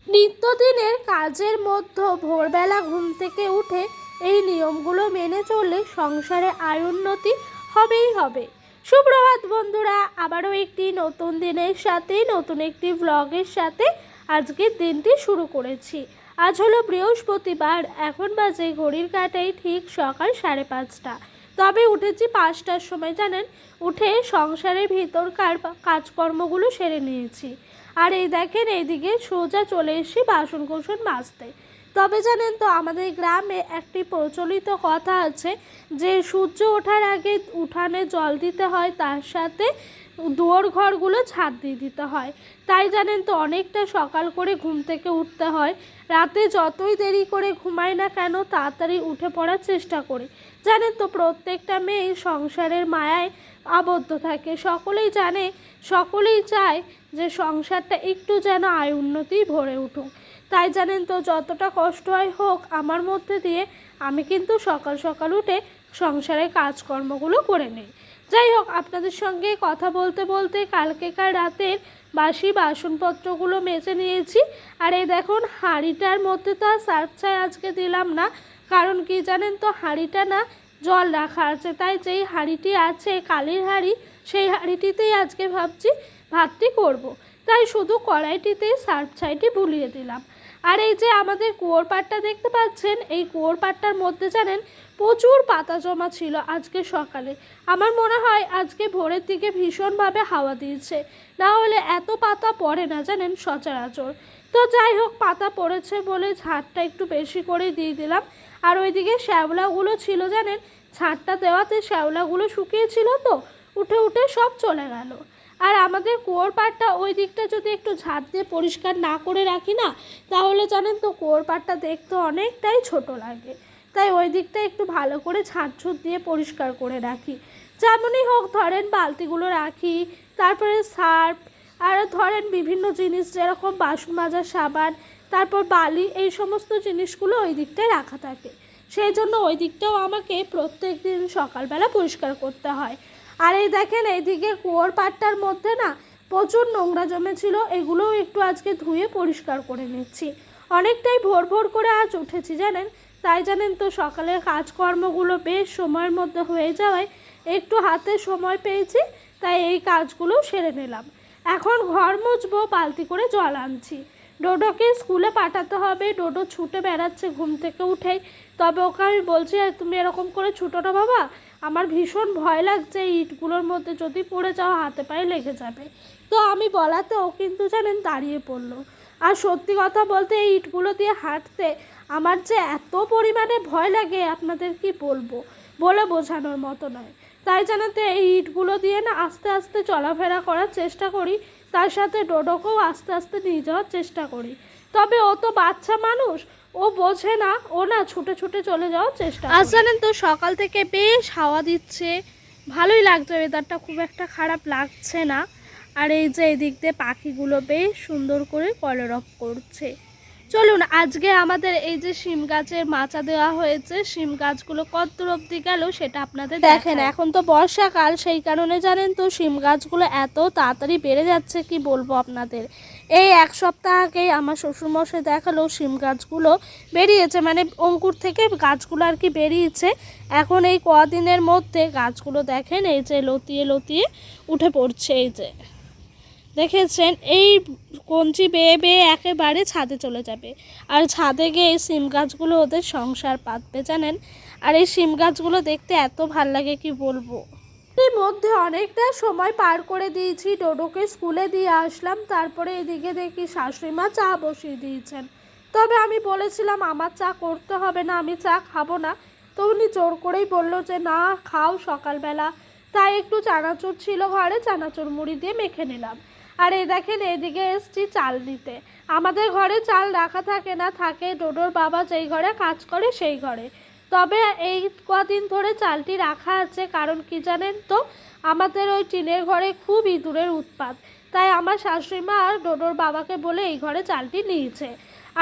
নিত্যদিনের কাজের মধ্যে ভোরবেলা ঘুম থেকে উঠে এই নিয়মগুলো মেনে চললে সংসারে আয় উন্নতি হবেই হবে। সুপ্রভাত বন্ধুরা, আবারও একটি নতুন দিনের সাথে নতুন একটি ব্লগের সাথে আজকের দিনটি শুরু করেছি। আজ হলো বৃহস্পতিবার, এখন বাজে ঘড়ির কাঁটায় ঠিক সকাল 5:30। তবে উঠেছি 5টার সময়, জানেন। উঠে সংসারের ভিতরকার কাজকর্মগুলো সেরে নিয়েছি। আর এই দেখেন, এইদিকে সোজা চলে এসেছি বাসন মাজতে। তবে জানেন তো, আমাদের গ্রামে একটি প্রচলিত কথা আছে যে সূর্য ওঠার আগে উঠানে জল দিতে হয়, তার সাথে দুয়ার ঘরগুলো ঝাঁট দিয়ে দিতে হয়। তাই জানেন তো, অনেকটা সকাল করে ঘুম থেকে উঠতে হয়। রাতে যতই দেরি করে ঘুমাই না কেন, তাড়াতাড়ি উঠে পড়ার চেষ্টা করি। জানেন তো, প্রত্যেকটা মেয়ে সংসারের মায়ায় আবদ্ধ থাকে। সকলেই জানে, সকলেই চায় যে সংসারটা একটু যেন আয় উন্নতি ভরে উঠুক। তাই জানেন তো, যতটা কষ্ট হয় হোক, আমার মধ্যে দিয়ে আমি কিন্তু সকাল সকাল উঠে সংসারের কাজকর্মগুলো করে নিই। যাই হোক, আপনাদের সঙ্গে কথা বলতে বলতে কালকেকার রাতের বাসি বাসনপত্রগুলো মেজে নিয়েছি। আর এই দেখুন, হাঁড়িটার মধ্যে তো আর সার্ফ ছাই আজকে দিলাম না, কারণ কি জানেন তো, হাঁড়িটা না জল রাখা আছে। তাই যেই হাঁড়িটি আছে কালির হাঁড়ি, সেই হাঁড়িটিতেই আজকে ভাবছি ভাতটি করব। তাই শুধু কড়াইটিতেই সার্ফ ছাইটি বুলিয়ে দিলাম। আর এই যে আমাদের কুয়োর পাড়টা দেখতে পাচ্ছেন, এই কুয়োর পাড়টার মধ্যে জানেন প্রচুর পাতা জমা ছিল আজকে সকালে। আমার মনে হয় আজকে ভোরের দিকে ভীষণভাবে হাওয়া দিয়েছে, না হলে এত পাতা পড়ে না জানেন সচরাচর। তো যাই হোক, পাতা পড়েছে বলে ঝাড়টা একটু বেশি করে দিয়ে দিলাম। আর ওইদিকে শ্যাওলাগুলো ছিল জানেন, ঝাড়টা দেওয়াতে শ্যাওলাগুলো শুকিয়েছিল, তো উঠে উঠে সব চলে গেল। আর আমাদের কুয়োর পাড়টা ওই দিকটা যদি একটু ঝাড় দিয়ে পরিষ্কার না করে রাখি না, তাহলে জানেন তো কুয়োর পাড়টা দেখতে অনেকটাই ছোট লাগে। তাই ওই দিকটা একটু ভালো করে ঝাড়ঝুট দিয়ে পরিষ্কার করে রাখি। যেমনই হোক, ধরেন বালতিগুলো রাখি, তারপরে সার্ফ, আর ধরেন বিভিন্ন জিনিস যেরকম বাসন মাজার সাবান, তারপর বালি, এই সমস্ত জিনিসগুলো ওই দিকটায় রাখা থাকে। সেই জন্য ওই দিকটাও আমাকে প্রত্যেক দিন সকালবেলা পরিষ্কার করতে হয়। আর এই দেখেন, এইদিকে কুয়োর পাড়টার মধ্যে না প্রচুর নোংরা জমেছিল, এগুলোও একটু আজকে ধুয়ে পরিষ্কার করে নিচ্ছি। অনেকটাই ভোর ভোর করে আজ উঠেছি জানেন। তাই জানেন তো, সকালের কাজকর্মগুলো বেশ সময়ের মধ্যে হয়ে যাওয়ায় একটু হাতে সময় পেয়েছি, তাই এই কাজগুলো সেরে নিলাম। এখন ঘর মুছবো, বালতি করে জল আনছি। ডোডোকে স্কুলে পাঠাতে হবে। ডোডো ছুটে বেড়াচ্ছে ঘুম থেকে উঠেই। তবে ওকে আমি বলছি, তুমি এরকম করে ছুটো না বাবা, আমার ভীষণ ভয় লাগছে, ইটগুলোর মধ্যে যদি পড়ে যাও হাতে পায়ে লেগে যাবে। তো আমি বলাতে ও কিন্তু জানেন দাঁড়িয়ে পড়লো। আর সত্যি কথা বলতে, এই ইটগুলো দিয়ে হাঁটতে আমার যে এত পরিমাণে ভয় লাগে, আপনাদের কি বলবো, বলে বোঝানোর মতো নয়। তাই জানেন তো, এই ইটগুলো দিয়ে না আস্তে আস্তে চলাফেরা করার চেষ্টা করি, তার সাথে ডোডোকেও আস্তে আস্তে নিয়ে যাওয়ার চেষ্টা করি। তবে ও তো বাচ্চা মানুষ, ও বোঝে না, ও না ছুটে ছুটে চলে যাওয়ার চেষ্টা করে। আজ জানেন তো, সকাল থেকে বেশ হাওয়া দিচ্ছে, ভালোই লাগছে, ওয়েদারটা খুব একটা খারাপ লাগছে না। আর এই যে এদিক দিয়ে পাখিগুলো বেশ সুন্দর করে কলরব করছে। চলুন, আজকে আমাদের এই যে শিম গাছের মাচা দেওয়া হয়েছে, শিম গাছগুলো কত অবধি গেল সেটা আপনাদের দেখেন। এখন তো বর্ষাকাল, সেই কারণে জানেন তো শিম গাছগুলো এত তাড়াতাড়ি বেড়ে যাচ্ছে, কি বলবো আপনাদের। এই এক সপ্তাহ আগেই আমার শ্বশুরমশাই দেখালো শিম গাছগুলো বেরিয়েছে, মানে অঙ্কুর থেকে গাছগুলো আর কি বেরিয়েছে। এখন এই কদিনের মধ্যে গাছগুলো দেখেন এই যে লতিয়ে লতিয়ে উঠে পড়ছে। এই যে দেখেছেন, এই কঞ্চি বেয়ে বেয়ে একেবারে ছাদে চলে যাবে। আর ছাদে গিয়ে এই শিম গাছগুলো ওদের সংসার পাতবে জানেন। আর এই শিম গাছগুলো দেখতে এত ভাল লাগে, কি বলবো। এর মধ্যে অনেকটা সময় পার করে দিয়েছি, ডোডোকে স্কুলে দিয়ে আসলাম। তারপরে এদিকে দেখি শাশুড়ি মা চা বসিয়ে দিয়েছেন। তবে আমি বলেছিলাম আমার চা করতে হবে না, আমি চা খাবো না। তো উনি জোর করেই বললো যে না, খাও সকালবেলা। তাই একটু চানাচুর ছিল ঘরে, চানাচুর মুড়ি দিয়ে মেখে নিলাম। আর এই দেখেন, এদিকে এসছি চাল নিতে। আমাদের ঘরে চাল রাখা থাকে না, থাকে ডোডোর বাবা যেই ঘরে কাজ করে সেই ঘরে। তবে এই কদিন ধরে চালটি রাখা আছে, কারণ কি জানেন তো, আমাদের ওই টিনের ঘরে খুব ইঁদুরের উৎপাত। তাই আমার শাশুড়ি মা আর ডোডোর বাবাকে বলে এই ঘরে চালটি নিয়েছে।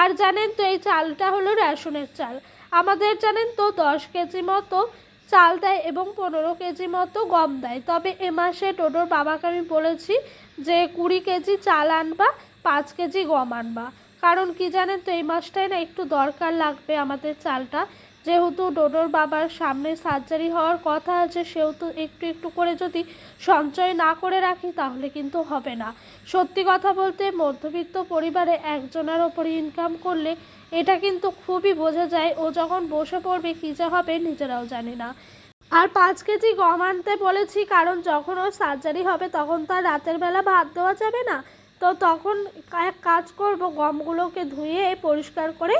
আর জানেন তো, এই চালটা হলো রেশনের চাল। আমাদের জানেন তো 10 কেজি মতো চাল দেয় এবং 15 কেজি মতো গম দেয়। তবে এ মাসে ডোডোর বাবাকে আমি বলেছি যে 20 কেজি চাল আনবা, 5 কেজি গম আনবা। কারণ কি জানেন তো, এই মাসটায় না একটু দরকার লাগবে আমাদের চালটা, যেহেতু ডোডোর বাবার সামনে সার্জারি হওয়ার কথা আছে, সেহেতু একটু একটু করে যদি সঞ্চয় না করে রাখি তাহলে কিন্তু হবে না। সত্যি কথা বলতে মধ্যবিত্ত পরিবারে একজনের ওপরে ইনকাম করলে এটা কিন্তু খুবই বোঝা যায়, ও যখন বসে পড়বে কী যে হবে নিজেরাও জানি না। আর 5 কেজি গম আনতে বলেছি, কারণ যখন ওর সার্জারি হবে তখন তো আর রাতের বেলা ভাত দেওয়া যাবে না। তো তখন এক কাজ করব, গমগুলোকে ধুয়ে পরিষ্কার করে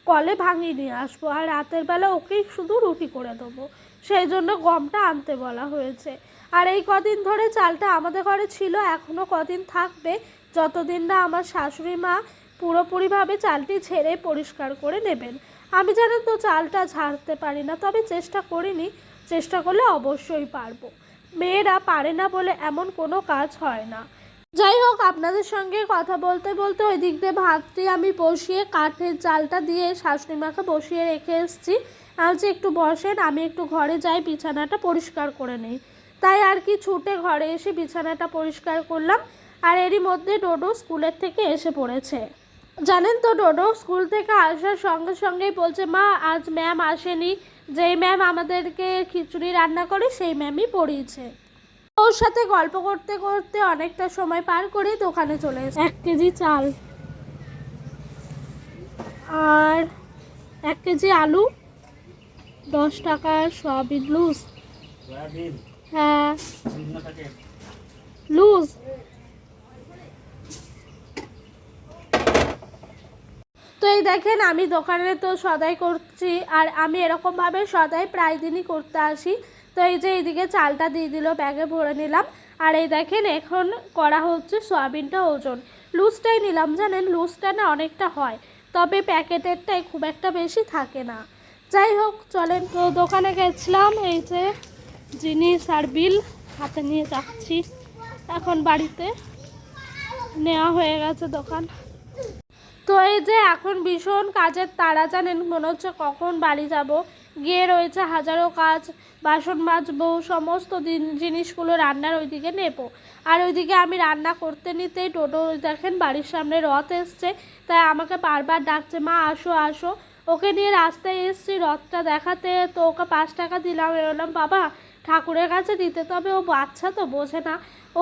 কলে ভাঙিয়ে নিয়ে আসবো, আর রাতের বেলা ওকেই শুধু রুটি করে দেবো। সেই জন্য গমটা আনতে বলা হয়েছে। আর এই কদিন ধরে চালটা আমাদের ঘরে ছিল, এখনও কদিন থাকবে, যতদিন না আমার শাশুড়ি মা পুরোপুরিভাবে চালটি ঝেড়ে পরিষ্কার করে নেবেন। আমি জানেন তো চালটা ঝাড়তে পারি না, তবে চেষ্টা করিনি, চেষ্টা করলে অবশ্যই পারবো। মেয়েরা পারে না বলে এমন কোনো কাজ হয় না। যাই হোক, আপনাদের সঙ্গে কথা বলতে বলতে ওই দিক দিয়ে ভাতটি আমি বসিয়ে কাঠের জালটা দিয়ে শাশুড়ি মাকে বসিয়ে রেখে এসেছি। যে একটু বসেন, আমি একটু ঘরে যাই বিছানাটা পরিষ্কার করে নিই। তাই আর কি ছুটে ঘরে এসে বিছানাটা পরিষ্কার করলাম। আর এরই মধ্যে ডোডো স্কুলের থেকে এসে পড়েছে। জানেন তো, ডোডো স্কুল থেকে আসার সঙ্গে সঙ্গেই বলছে, মা আজ ম্যাম আসেনি, যেই ম্যাম আমাদেরকে খিচুড়ি রান্না করে সেই ম্যামই পড়িয়েছে। ওর সাথে গল্প করতে করতে অনেকটা সময় পার করে দোকানে চলে এসে 1 কেজি চাল আর 1 কেজি আলু, 10 টাকার সয়াবিন লুজ। হ্যাঁ লুজ। তো এই দেখেন, আমি দোকানে তো সদাই করছি, আর আমি এরকমভাবে সদাই প্রায় দিনই করতে আসি। তো এই যে এইদিকে চালটা দিয়ে দিল, ব্যাগে ভরে নিলাম। আর এই দেখেন এখন করা হচ্ছে সয়াবিনটা ওজন। লুজটাই নিলাম, জানেন লুজটা না অনেকটা হয়, তবে প্যাকেটেরটাই খুব একটা বেশি থাকে না। যাই হোক চলেন, তো দোকানে গেছিলাম, এই যে জিনিস আর বিল হাতে নিয়ে যাচ্ছি এখন বাড়িতে। নেওয়া হয়ে গেছে দোকান। তো এই যে এখন ভীষণ কাজের তাড়া, জানেন মনে হচ্ছে কখন বাড়ি যাব। গিয়ে রয়েছে হাজারো কাজ, বাসন মাজবো, সমস্ত জিনিসগুলো রান্নার ওইদিকে নেব। আর ওইদিকে আমি রান্না করতে নিতেই টোটো দেখেন বাড়ির সামনে রথ এসছে, তাই আমাকে বারবার ডাকছে, মা আসো আসো। ওকে নিয়ে রাস্তায় এসছি রথটা দেখাতে, তো ওকে 5 টাকা দিলাম। এলাম বাবা ঠাকুরের কাছে দিতে, তবে ও বাচ্চা তো বোঝে না।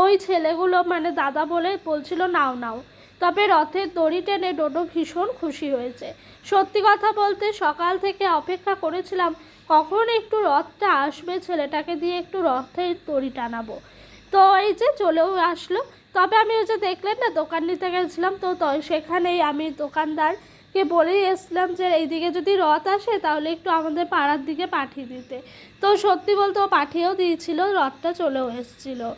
ওই ছেলেগুলো মানে দাদা বলে বলছিল নাও নাও। তবে রথের দড়ি টেনে ডোডো ভীষণ খুশি হয়েছে। সত্যি কথা বলতে সকাল থেকে অপেক্ষা করেছিলাম কখন একটু রথটা আসবে, ছেলেটাকে দিয়ে একটু রথের দড়ি টানাবো। তো এই যে চলেও আসলো। তবে আমি ওই যে দেখলেন না দোকান নিতে গেছিলাম, তো সেখানেই আমি দোকানদারকে বলেই এসছিলাম যে এইদিকে যদি রথ আসে তাহলে একটু আমাদের পাড়ার দিকে পাঠিয়ে দিতে। তো সত্যি বলতে ও পাঠিয়েও দিয়েছিল, রথটা চলেও এসেছিলো।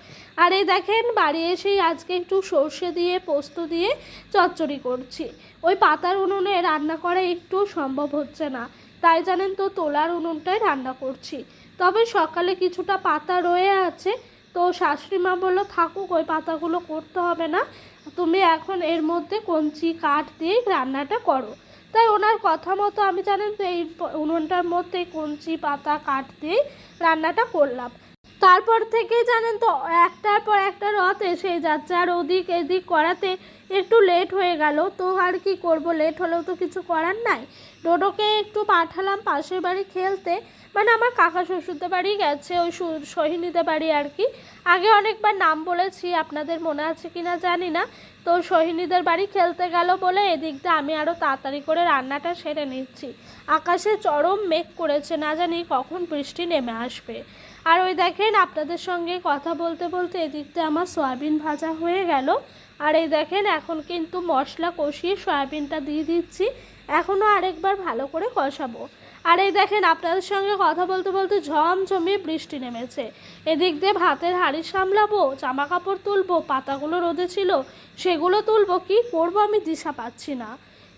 আর এই দেখেন বাড়ি এসেই আজকে একটু সর্ষে দিয়ে পোস্ত দিয়ে চচ্চড়ি করছি। ওই পাতার উনুনে রান্না করা একটু সম্ভব হচ্ছে না, তাই জানেন তো তোলার উনুনটাই রান্না করছি। তবে সকালে কিছুটা পাতা রয়ে আছে, তো শাশুড়ি মা বললো থাকুক, ওই পাতাগুলো করতে হবে না, তুমি এখন এর মধ্যে কঞ্চি কাঠ দিয়েই রান্নাটা করো। তাই ওনার কথা মতো আমি জানেন তো এই উনুনটার মধ্যে কঞ্চি পাতা কাঠ দিয়েই রান্নাটা করলাম। তারপর থেকেই জানেন তো একটার পর একটা রথ এসে যাচ্ছে, আর ওদিক এদিক করাতে একটু লেট হয়ে গেল। তো আর কি করব, লেট হলেও তো কিছু করার নাই। ডোডোকে একটু পাঠালাম পাশের বাড়ি খেলতে, মানে আমার কাকা শ্বশুরদের বাড়ি গেছে, ওই সোহিনীদের বাড়ি আর কি। আগে অনেকবার নাম বলেছি, আপনাদের মনে আছে কি না জানি না। তো সোহিনীদের বাড়ি খেলতে গেল বলে এদিক দিয়ে আমি আরও তাড়াতাড়ি করে রান্নাটা সেরে নিচ্ছি। আকাশে চরম মেঘ করেছে, না জানি কখন বৃষ্টি নেমে আসবে। আর ওই দেখেন আপনাদের সঙ্গে কথা বলতে বলতে এদিকতে আমার সয়াবিন ভাজা হয়ে গেল। আর এই দেখেন এখন কিন্তু মশলা কষিয়ে সয়াবিনটা দিয়ে দিচ্ছি, এখনও আরেকবার ভালো করে কষাবো। আর এই দেখেন আপনাদের সঙ্গে কথা বলতে বলতে ঝমঝমিয়ে বৃষ্টি নেমেছে। এদিক দিয়ে ভাতের হাঁড়ি সামলাবো, জামা কাপড় তুলবো, পাতাগুলো রোদে ছিল সেগুলো তুলবো, কি করব আমি দিশা পাচ্ছি না।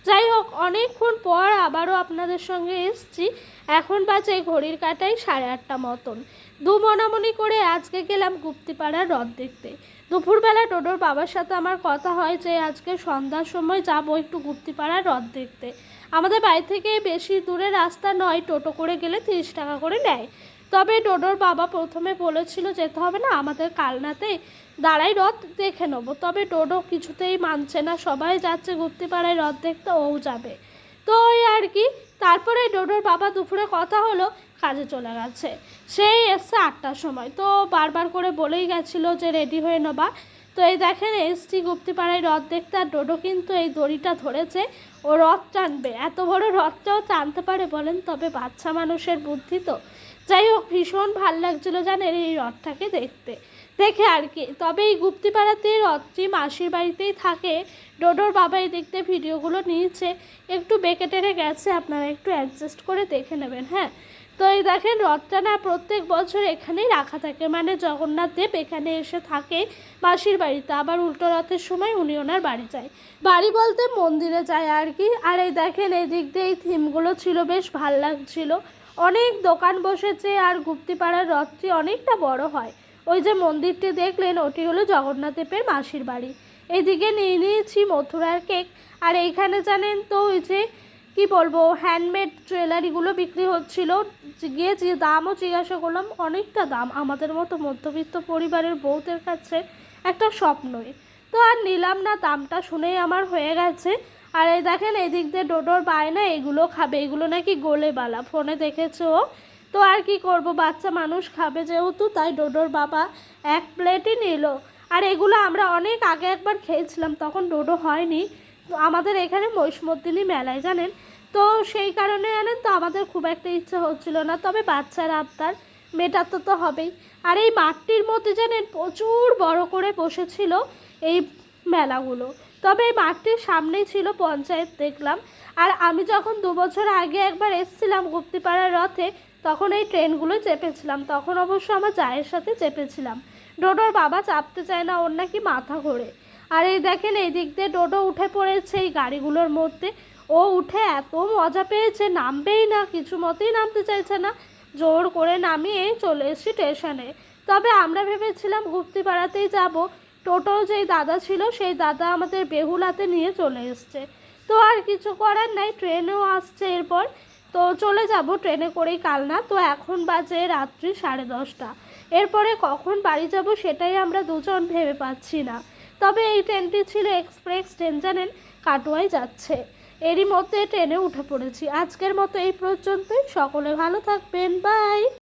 যাই হোক অনেকক্ষণ পর আবারও আপনাদের সঙ্গে এসছি। এখন বাজে ঘড়ির কাঁটায় 8:30 মতন। মনামনি করে আজকে গেলাম গুপ্তিপাড়ার রথ দেখতে। দুপুরবেলা ডোডোর বাবার সাথে আমার কথা হয় যে আজকে সন্ধ্যার সময় যাব একটু গুপ্তিপাড়ার রথ দেখতে। আমাদের বাড়ি থেকে বেশি দূরে রাস্তা নয়, টোটো করে গেলে 30 টাকা করে নেয়। তবে ডোডোর বাবা প্রথমে বলেছিল যেতে হবে না, আমাদের কালনাতে দাঁড়াই রথ দেখে নেবো। তবে ডোডো কিছুতেই মানছে না, সবাই যাচ্ছে গুপ্তিপাড়ায় রথ দেখতে, ওও যাবে। তো ওই আর কি, তারপরে ডোডোর বাবা দুপুরে কথা হলো, কাজে চলে গেছে। সেই এসছে 8টার সময়, তো বারবার করে বলেই গেছিলো যে রেডি হয়ে নেবা। তো এই দেখেন এসছি গুপ্তিপাড়ায় রথ দেখতে, আর ডোডো কিন্তু এই দড়িটা ধরেছে, ও রথ টানবে। এত বড় রথটাও টানতে পারে বলেন, তবে বাচ্চা মানুষের বুদ্ধি তো। যাই হোক, ভীষণ ভাল লাগছিলো জানেন এই রথটাকে দেখে আর কি। তবে এই গুপ্তিপাড়াতে রথটি মাসির বাড়িতেই থাকে। ডোডোর বাবা এই দেখতে ভিডিওগুলো নিয়েছে, একটু বেঁকে টেরে গেছে, আপনারা একটু অ্যাডজাস্ট করে দেখে নেবেন। হ্যাঁ, তো এই দেখেন রথটা না প্রত্যেক বছর এখানেই রাখা থাকে, মানে জগন্নাথ দেব এখানে এসে থাকে মাসির বাড়িতে, আবার উল্টো রথের সময় উনি ওনার বাড়ি যায়, বাড়ি বলতে মন্দিরে যায় আর কি। আর এই দেখেন এই দিক দিয়ে এই থিমগুলো ছিল, বেশ ভাল লাগছিল। অনেক দোকান বসেছে, আর গুপ্তিপাড়ার রথটি অনেকটা বড় হয়। ওই যে মন্দিরটি দেখলেন, ওটি হলো জগন্নাথ দেবের মাসির বাড়ি। এইদিকে নিয়ে নিয়েছি মথুরার কেক, আর এইখানে জানেন তো ওই যে কি বলবো, হ্যান্ডমেড জুয়েলারিগুলো বিক্রি হচ্ছিল। গিয়ে যে দামও জিজ্ঞাসা করলাম, অনেকটা দাম, আমাদের মতো মধ্যবিত্ত পরিবারের বউদের কাছে একটা স্বপ্নই। তো আর নিলাম না, দামটা শুনেই আমার হয়ে গেছে। আর এই দেখেন এই দিক দিয়ে ডোডোর বায়না এগুলো খাবে, এগুলো নাকি গোলেবালা, ফোনে দেখেছে ও। তো আর কি করব, বাচ্চা মানুষ খাবে যেহেতু, তাই ডোডোর বাবা 1 প্লেটই নিল। আর এগুলো আমরা অনেক আগে একবার খেয়েছিলাম, তখন ডোডো হয়নি। তো আমাদের এখানে মহিষমর্দিনী মেলায় জানেন, তো সেই কারণে জানেন তো আমাদের খুব একটা ইচ্ছে হচ্ছিল না, তবে বাচ্চার আবদার মেটাতে তো হবেই। আর এই মাঠটির মধ্যে জানেন প্রচুর বড় করে বসেছিল এই মেলাগুলো। তবে এই মাঠটির সামনেই ছিল পঞ্চায়েত দেখলাম। আর আমি যখন 2 বছর আগে একবার এসেছিলাম গুপ্তিপাড়ার রথে, তখন এই ট্রেনগুলো চেপেছিলাম, তখন অবশ্য আমার জায়ের সাথে চেপেছিলাম। ডোডোর বাবা চাপতে চায় না, ওর নাকি মাথা ঘোরে। আর এই দেখেন এই দিক দিয়ে ডোডো উঠে পড়েছে এই গাড়িগুলোর মধ্যে, ও উঠে এত মজা পেয়েছে, নামবেই না, কিছু মতেই নামতে চাইছে না, জোর করে নামিয়ে চলে এসেছি স্টেশনে। তবে আমরা ভেবেছিলাম গুপ্তিপাড়াতেই যাব, টোটো যেই দাদা ছিল সেই দাদা আমাদের বেহুলাতে নিয়ে চলে এসছে। তো আর কিছু করার নাই, ট্রেনেও আসছে এরপর, তো চলে যাব ট্রেনে করেই কালনা। তো এখন বাজে রাত্রি 10:30। এরপরে কখন বাড়ি যাব সেটাই আমরা দুজন ভেবে পাচ্ছি না। তবে এই ট্রেনটি ছিল এক্সপ্রেস ট্রেন জানেন, কাটোয়ায় যাচ্ছে। এরই মধ্যে ট্রেনে উঠে পড়েছি। আজকের মতো এই পর্যন্তই, সকলে ভালো থাকবেন, বাই।